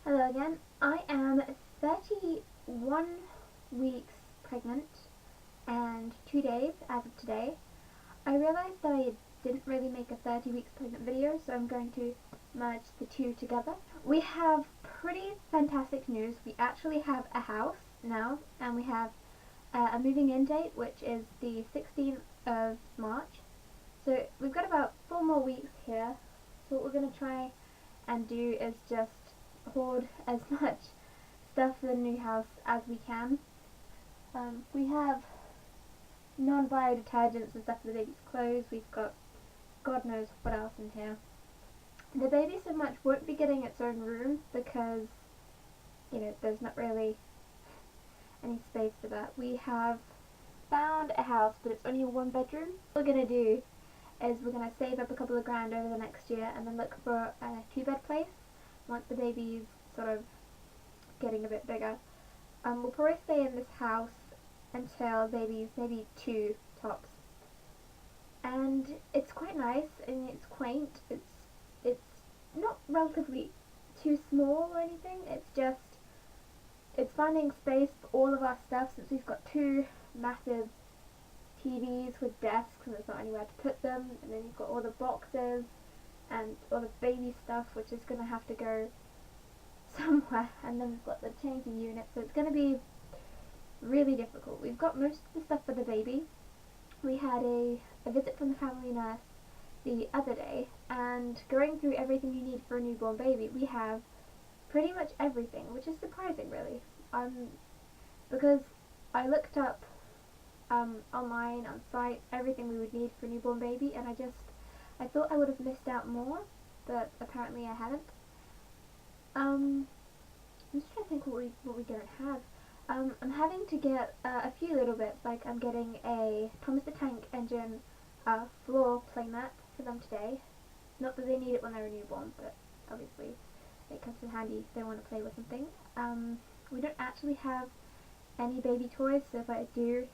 Hello again. I am 31 weeks pregnant and 2 days as of today. I realized that I didn't really make a 30 weeks pregnant video, so I'm going to merge the two together. We have pretty fantastic news. We actually have a house now, and we have a moving in date, which is the 16th of March. So we've got about 4 more weeks here. So what we're going to try and do is just hoard as much stuff for the new house as we can. We have non-bio detergents and stuff for the baby's clothes. We've got God knows what else in here. The baby so much won't be getting its own room because, there's not really any space for that. We have found a house, but it's only a 1-bedroom. What we're going to do is we're going to save up a couple of grand over the next year and then look for a 2-bed place once the baby's sort of getting a bit bigger. We'll probably stay in this house until baby's maybe 2 tops. And it's quite nice and it's quaint. It's not relatively too small or anything. It's finding space for all of our stuff, since we've got 2 massive TVs with desks and there's not anywhere to put them, and then you've got all the boxes and all the baby stuff, which is going to have to go somewhere, and then we've got the changing unit, so it's going to be really difficult. We've got most of the stuff for the baby. We had a visit from the family nurse the other day, and going through everything you need for a newborn baby, we have pretty much everything, which is surprising really, because I looked up online, on sites, everything we would need for a newborn baby, and I thought I would have missed out more, but apparently I haven't. I'm just trying to think what we don't have. I'm having to get a few little bits, like I'm getting a Thomas the Tank Engine floor playmat for them today. Not that they need it when they're a newborn, but obviously it comes in handy if they want to play with something. We don't actually have any baby toys, so if I do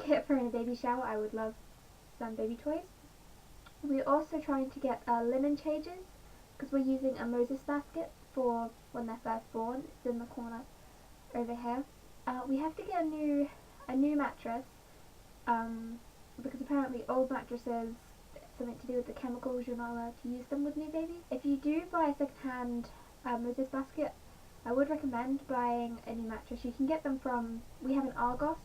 get for in a baby shower, I would love some baby toys. We're also trying to get linen changes, because we're using a Moses basket for when they're first born. It's in the corner over here. We have to get a new mattress, because apparently old mattresses, something to do with the chemicals, you're not allowed to use them with new babies. If you do buy a second-hand Moses basket, I would recommend buying a new mattress. You can get them from, we have an Argos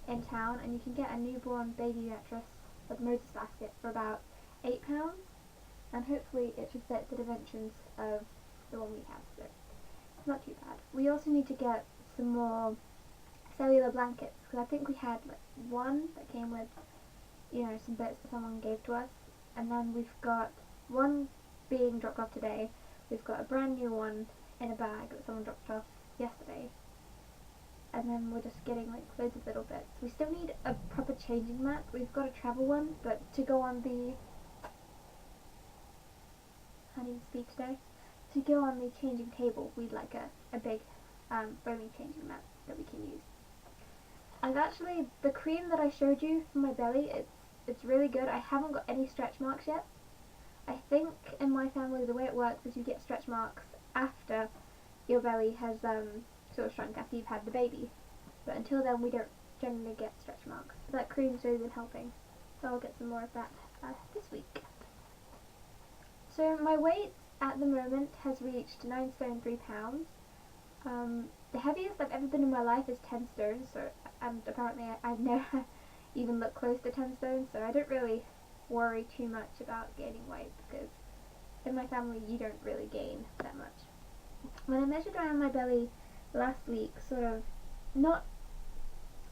in town, and you can get a newborn baby mattress with Moses basket for about £8, and hopefully it should fit the dimensions of the one we have, so it's not too bad. We also need to get some more cellular blankets, because I think we had like one that came with some bits that someone gave to us, and then we've got one being dropped off today. We've got a brand new one in a bag that someone dropped off yesterday, and then we're just getting like loads of little bits. We still need a proper changing mat. We've got a travel one, but to go on the to go on the changing table, we'd like a big foamy changing mat that we can use. I've actually, the cream that I showed you for my belly, it's really good. I haven't got any stretch marks yet. I think in my family the way it works is you get stretch marks after your belly has sort of shrunk, after you've had the baby, but until then we don't generally get stretch marks. That cream's really been helping, so I'll get some more of that this week. So my weight at the moment has reached 9 stone 3 pounds. The heaviest I've ever been in my life is 10 stone, and apparently I've never even looked close to 10 stone, so I don't really worry too much about gaining weight, because in my family you don't really gain that much. When I measured around my belly last week, sort of not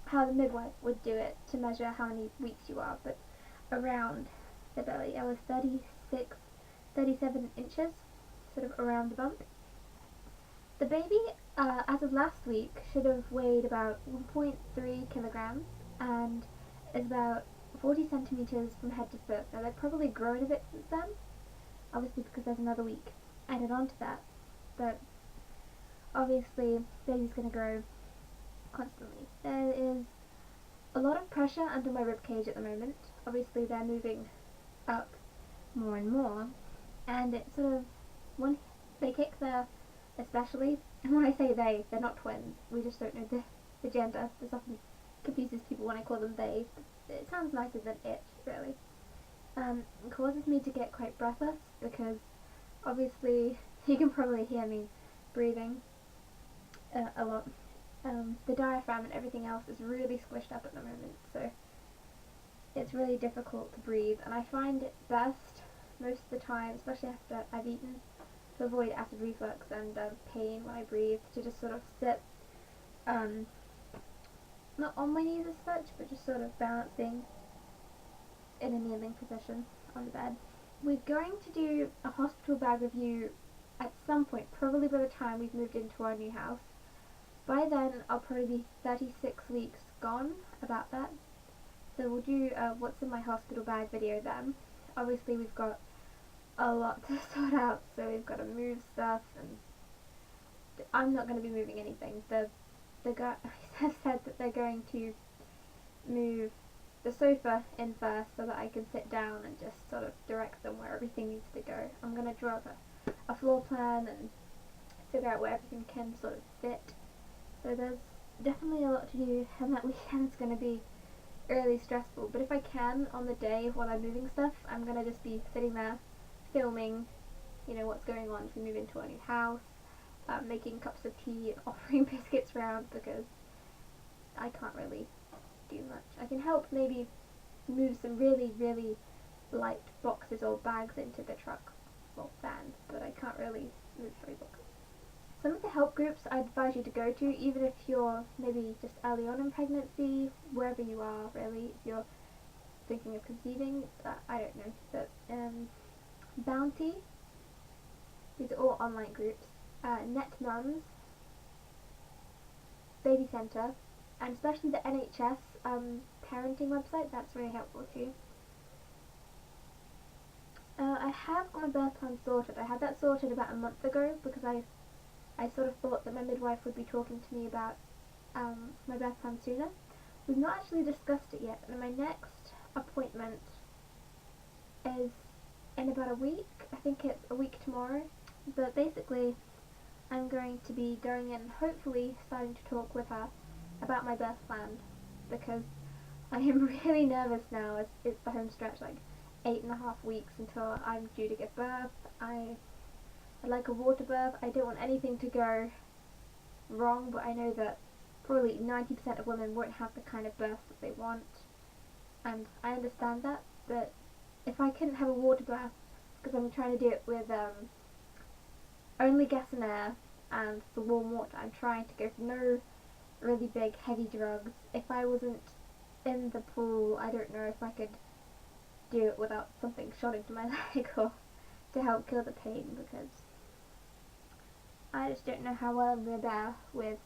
how the midwife would do it to measure how many weeks you are, but around the belly, I was 37 inches, sort of around the bump. The baby, as of last week, should have weighed about 1.3 kilograms and is about 40 centimeters from head to foot. Now they've probably grown a bit since then, obviously because there's another week added on to that, but obviously baby's going to grow constantly. There is a lot of pressure under my rib cage at the moment. Obviously they're moving up more and more, and it sort of, when they kick their especially. And when I say they, they're not twins. We just don't know the gender. This often confuses people when I call them they. It sounds nicer than it, really. It causes me to get quite breathless because obviously you can probably hear me breathing a lot. The diaphragm and everything else is really squished up at the moment, so it's really difficult to breathe, and I find it best most of the time, especially after I've eaten, to avoid acid reflux and pain when I breathe, to just sort of sit, not on my knees as such, but just sort of balancing in a kneeling position on the bed. We're going to do a hospital bag review at some point, probably by the time we've moved into our new house. By then I'll probably be 36 weeks gone, about that. So we'll do what's in my hospital bag video then. Obviously we've got a lot to sort out, so we've got to move stuff, and I'm not going to be moving anything. The guy has said that they're going to move the sofa in first so that I can sit down and just sort of direct them where everything needs to go. I'm going to draw up a floor plan and figure out where everything can sort of fit. So there's definitely a lot to do, and that weekend's going to be really stressful. But if I can, on the day while I'm moving stuff, I'm going to just be sitting there filming, you know, what's going on as we move into our new house, making cups of tea and offering biscuits around, because I can't really do much. I can help maybe move some really, really light boxes or bags into the truck, well, van, but I can't really move heavy boxes. Some of the help groups I'd advise you to go to, even if you're maybe just early on in pregnancy, wherever you are really, if you're thinking of conceiving, I don't know, but Bounty, these are all online groups, Net Mums, Baby Centre, and especially the NHS parenting website, that's really helpful too. I have got my birth plan sorted. I had that sorted about a month ago because I sort of thought that my midwife would be talking to me about my birth plan sooner. We've not actually discussed it yet, and my next appointment is in about a week. I think it's a week tomorrow. But basically, I'm going to be going in, hopefully starting to talk with her about my birth plan, because I am really nervous now as it's the home stretch, like 8.5 weeks until I'm due to give birth. I'd like a water birth. I don't want anything to go wrong, but I know that probably 90% of women won't have the kind of birth that they want, and I understand that, but if I couldn't have a water bath, because I'm trying to do it with only gas and air and the warm water, I'm trying to go for no really big heavy drugs. If I wasn't in the pool, I don't know if I could do it without something shot into my leg or to help kill the pain, because I just don't know how well I'm going to bear with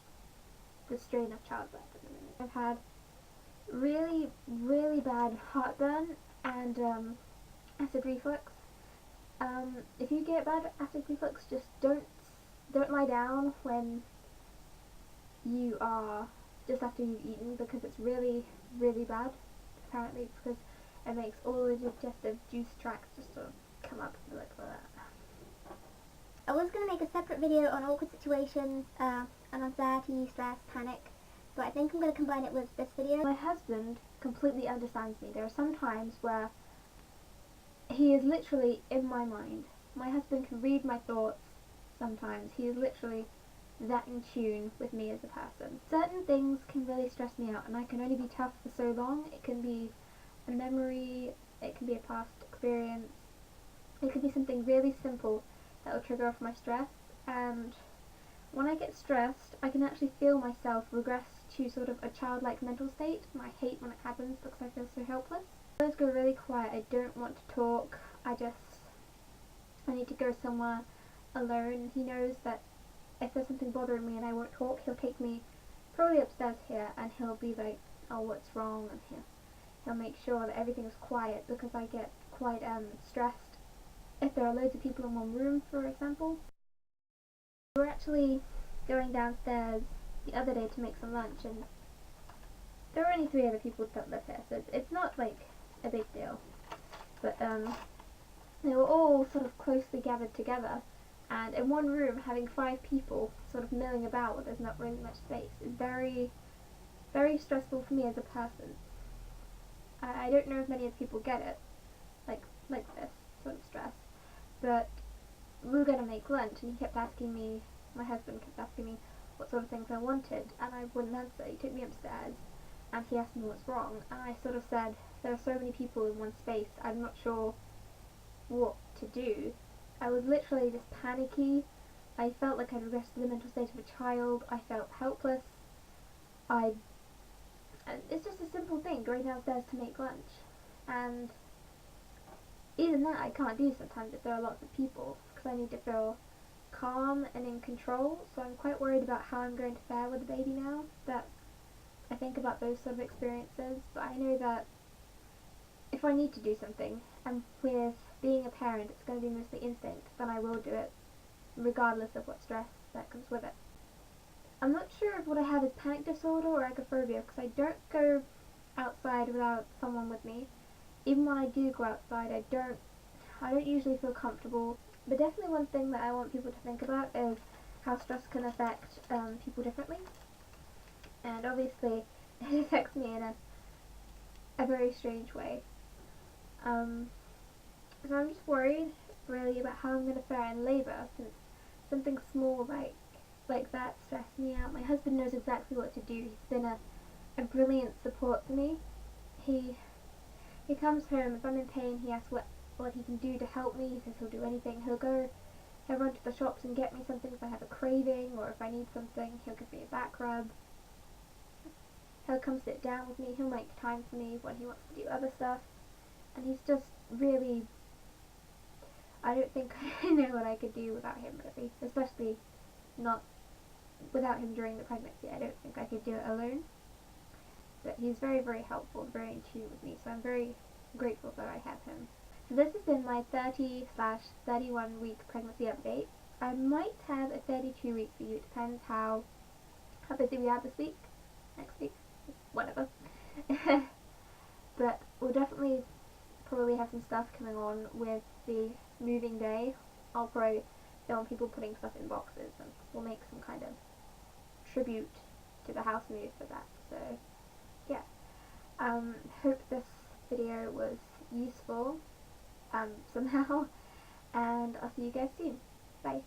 the strain of childbirth at the minute. I've had really, really bad heartburn and acid reflux. If you get bad acid reflux, just don't lie down when you are just after you've eaten, because it's really, really bad, apparently, because it makes all the digestive juice tracts just sort of come up like that. I was going to make a separate video on awkward situations and anxiety, stress, panic, but I think I'm going to combine it with this video. My husband completely understands me. There are some times where he is literally in my mind. My husband can read my thoughts sometimes. He is literally that in tune with me as a person. Certain things can really stress me out, and I can only be tough for so long. It can be a memory, it can be a past experience, it could be something really simple that will trigger off my stress, and when I get stressed, I can actually feel myself regress to sort of a childlike mental state, and I hate when it happens because I feel so helpless. I always go really quiet. I don't want to talk. I need to go somewhere alone. He knows that if there's something bothering me and I won't talk, he'll take me probably upstairs here, and he'll be like, oh, what's wrong, and he'll make sure that everything is quiet, because I get quite stressed if there are loads of people in one room, for example. We were actually going downstairs the other day to make some lunch, and there were only 3 other people that live here, so it's not like a big deal, but they were all sort of closely gathered together, And in one room, having 5 people sort of milling about where there's not really much space is very, very stressful for me as a person. I don't know if many other people get it, like this sort of stress, but we were going to make lunch and he kept asking me, my husband kept asking me what sort of things I wanted, and I wouldn't answer. He took me upstairs and he asked me what's wrong, and I sort of said, there are so many people in one space, I'm not sure what to do. I was literally just panicky. I felt like I'd regressed to the mental state of a child. I felt helpless. I and it's just a simple thing, going downstairs to make lunch, and even that I can't do sometimes if there are lots of people, because I need to feel calm and in control. So I'm quite worried about how I'm going to fare with the baby now that I think about those sort of experiences. But I know that if I need to do something, and with being a parent it's going to be mostly instinct, then I will do it, regardless of what stress that comes with it. I'm not sure if what I have is panic disorder or agoraphobia, because I don't go outside without someone with me. Even when I do go outside, I don't usually feel comfortable. But definitely one thing that I want people to think about is how stress can affect people differently. And obviously, it affects me in a very strange way. So I'm just worried, really, about how I'm going to fare in labour, since something small like that stressed me out. My husband knows exactly what to do. He's been a brilliant support to me. He he comes home, if I'm in pain, he asks what he can do to help me. He says he'll do anything. He'll run to the shops and get me something if I have a craving, or if I need something, he'll give me a back rub. He'll come sit down with me. He'll make time for me when he wants to do other stuff. And he's just really, I don't think I know what I could do without him, really. Especially not without him during the pregnancy. I don't think I could do it alone. But he's very, very helpful and very in tune with me, so I'm very grateful that I have him. So this has been my 30/31 week pregnancy update. I might have a 32 week for you. It depends how busy we are this week, next week, whatever. But we'll definitely probably have some stuff coming on with the moving day. I'll probably film people putting stuff in boxes, and we'll make some kind of tribute to the house move for that. So yeah, hope this video was useful somehow, and I'll see you guys soon. Bye.